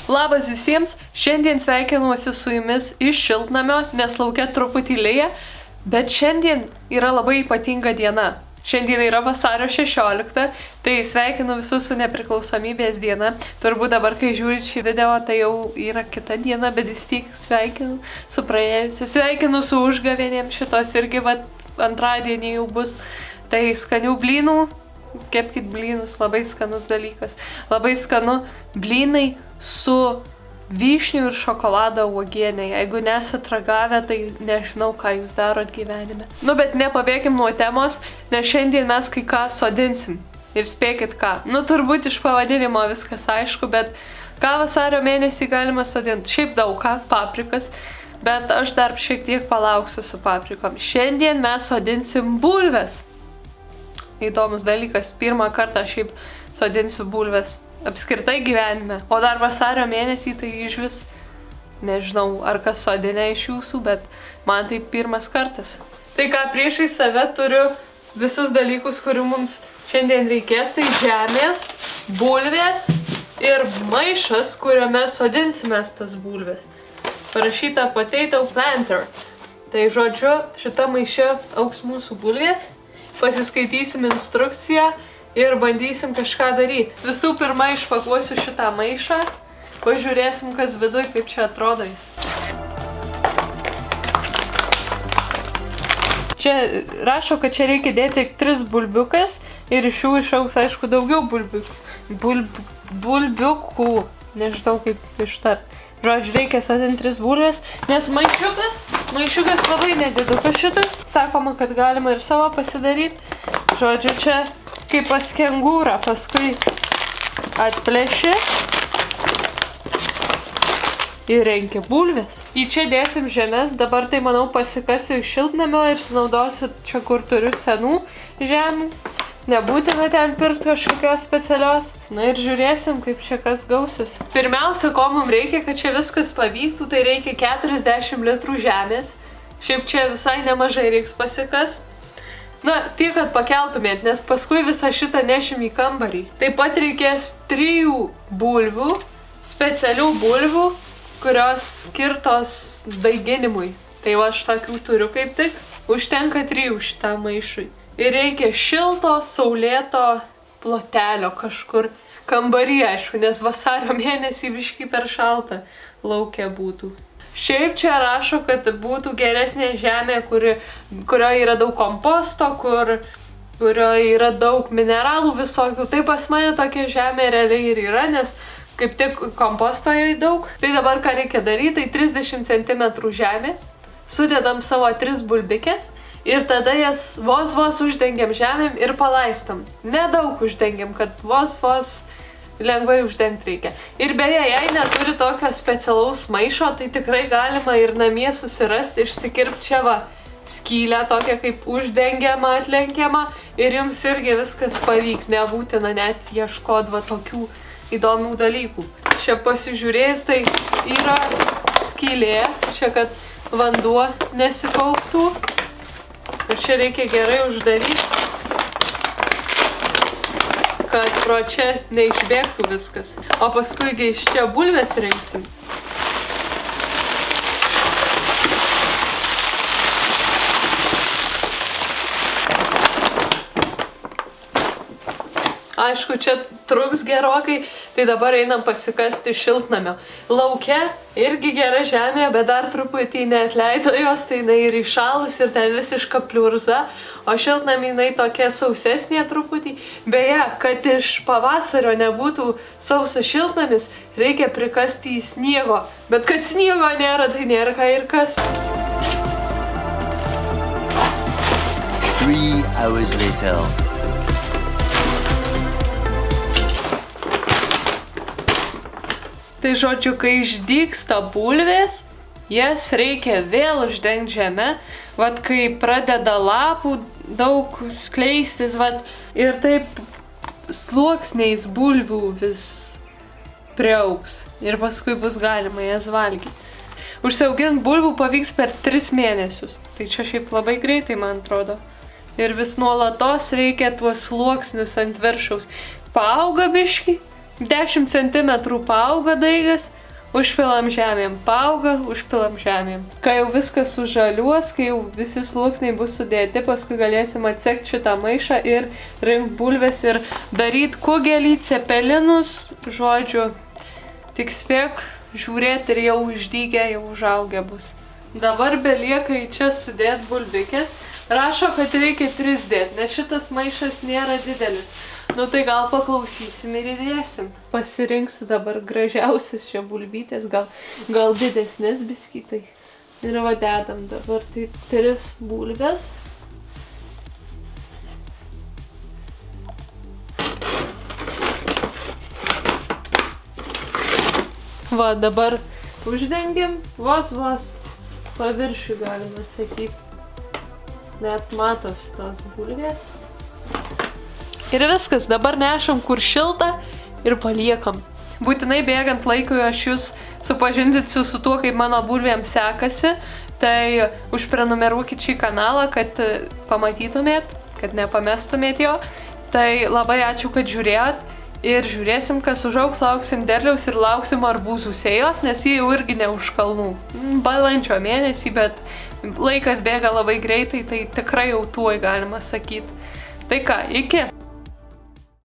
Labas visiems, šiandien sveikinuosi su jumis iš šiltnamio, nes laukia truputį lyja, bet šiandien yra labai ypatinga diena. Šiandien yra vasario 16, tai sveikinu visus su nepriklausomybės diena. Turbūt dabar, kai žiūrit šį video, tai jau yra kita diena, bet vis tiek sveikinu su praėjusiu. Sveikinu su užgavėnėm, šitos irgi antradienį jau bus. Tai skanių blynų, kepkit blynus, labai skanus dalykas. Labai skanu blynai su vyšnių ir šokolado uogienė. Jeigu nesat ragavę, tai nežinau, ką jūs darot gyvenime. Nu, bet nepabėkim nuo temos, nes šiandien mes kai ką sodinsim. Ir spėkit ką. Nu, turbūt iš pavadinimo viskas aišku, bet ką vasario mėnesį galima sodinti? Šiaip daug ką, paprikas, bet aš dar šiek tiek palauksiu su paprikom. Šiandien mes sodinsim bulves. Įdomus dalykas, pirmą kartą šiaip sodinsiu bulves apskritai gyvenime. O dar vasario mėnesį tai iš vis nežinau, ar kas sodinė iš jūsų, bet man tai pirmas kartas. Tai ką, priešai save turiu visus dalykus, kurių mums šiandien reikės, tai žemės, bulvės ir maišas, kuriame sodinsime tas bulves. Parašyta potato planter. Tai žodžiu, šita maiše augs mūsų bulvės. Pasiskaitysim instrukciją ir bandysim kažką daryti. Visų pirma, išpakuosiu šitą maišą, pažiūrėsim, kas viduj, kaip čia atrodo jis. Čia rašo, kad čia reikia dėti 3 bulbiukas ir iš jų išaugs, aišku, daugiau bulbiukų. Nežinau, kaip ištart. Žodžiu, reikia sodinti 3 bulves, nes maišiukas labai nedidukas šitas. Sakoma, kad galima ir savo pasidaryti. Žodžiu, čia kaip pas kengūrą, paskui atplėši ir renki bulves. Į čia dėsim žemės, dabar tai manau pasikasiu iš šiltnamio ir sunaudosiu čia, kur turiu senų žemių. Nebūtina ten pirkti kažkokios specialios. Na ir žiūrėsim, kaip čia kas gausis. Pirmiausia, ko mums reikia, kad čia viskas pavyktų, tai reikia 40 litrų žemės. Šiaip čia visai nemažai reiks pasikast. Na, tiek, kad pakeltumėt, nes paskui visą šitą nešim į kambarį. Taip pat reikės 3 bulvių, specialių bulvių, kurios skirtos daiginimui. Tai va, aš tokių turiu kaip tik. Užtenka 3 šitam maišui. Ir reikia šilto, saulėto plotelio kažkur kambarį, aišku, nes vasario mėnesį biškį per šalta lauke būtų. Šiaip čia rašo, kad būtų geresnė žemė, kurioje yra daug komposto, kurioje yra daug mineralų visokių. Tai pas mane tokia žemė realiai ir yra, nes kaip tik komposto yra daug. Tai dabar ką reikia daryti, tai 30 cm žemės, sudedam savo 3 bulbikės. Ir tada jas vos uždengiam žemėm ir palaistom. Nedaug uždengiam, kad vos lengvai uždengti reikia. Ir beje, jei neturi tokio specialaus maišo, tai tikrai galima ir namie susirasti, išsikirpti čia va skylę, tokią kaip uždengiamą, atlenkiamą. Ir jums irgi viskas pavyks, nebūtina net ieškoti va tokių įdomių dalykų. Čia pasižiūrėjus, tai yra skylė, čia kad vanduo nesikauptų. Ir čia reikia gerai uždaryti, kad pro čia neišbėgtų viskas. O paskui iš čia bulves rinksim. Aišku, čia truks gerokai, tai dabar einam pasikasti šiltnamio. Lauke irgi gera žemė, bet dar truputį neatleido jos, tai jinai ir įšalus ir ten visiška pliurza, o šiltnamį jinai tokia sausesnė truputį. Beje, kad iš pavasario nebūtų sausas šiltnamis, reikia prikasti į sniego, bet kad sniego nėra, tai nėra ką ir kasti. 3 hours later. Tai žodžiu, kai išdygsta bulvės, jas reikia vėl uždengti žemę, vat kai pradeda lapų daug skleistis, vat ir taip sluoksniais bulvių vis priaugs ir paskui bus galima jas valgyti. Užsiauginti bulvių pavyks per 3 mėnesius, tai čia šiaip labai greitai, man atrodo. Ir vis nuolatos reikia tuos sluoksnius ant viršaus. Paauga biškį 10 cm paauga daigas, užpilam žemėm, paauga, užpilam žemėm. Kai jau viskas sužaliuos, kai jau visi sluoksniai bus sudėti, paskui galėsim atsekti šitą maišą ir rinkti bulves ir daryti kugelį, cepelinus, žodžiu, tik spėk žiūrėti ir jau išdygę, jau užaugę bus. Dabar belieka į čia sudėti bulvikės. Rašo, kad reikia 3 dėti, nes šitas maišas nėra didelis. Nu tai gal paklausysim ir įdėsim. Pasirinksiu dabar gražiausias čia bulbytės, gal didesnės biskitai. Ir va dedam dabar taip 3 bulves. Va dabar uždengiam, vos paviršių galima sakyti. Net matos tos bulvės. Ir viskas, dabar nešam kur šilta ir paliekam. Būtinai bėgant laikui aš jūs supažindinsiu su tuo, kaip mano bulvėm sekasi. Tai užprenumeruokit šį kanalą, kad pamatytumėt, kad nepamestumėt jo. Tai labai ačiū, kad žiūrėjot. Ir žiūrėsim, kas užaugs, lauksim derliaus ir lauksim arbūzų sėjos, nes jie jau irgi ne už kalnų. Balandžio mėnesį, bet laikas bėga labai greitai, tai tikrai jau tuoj galima sakyti. Tai ką, iki!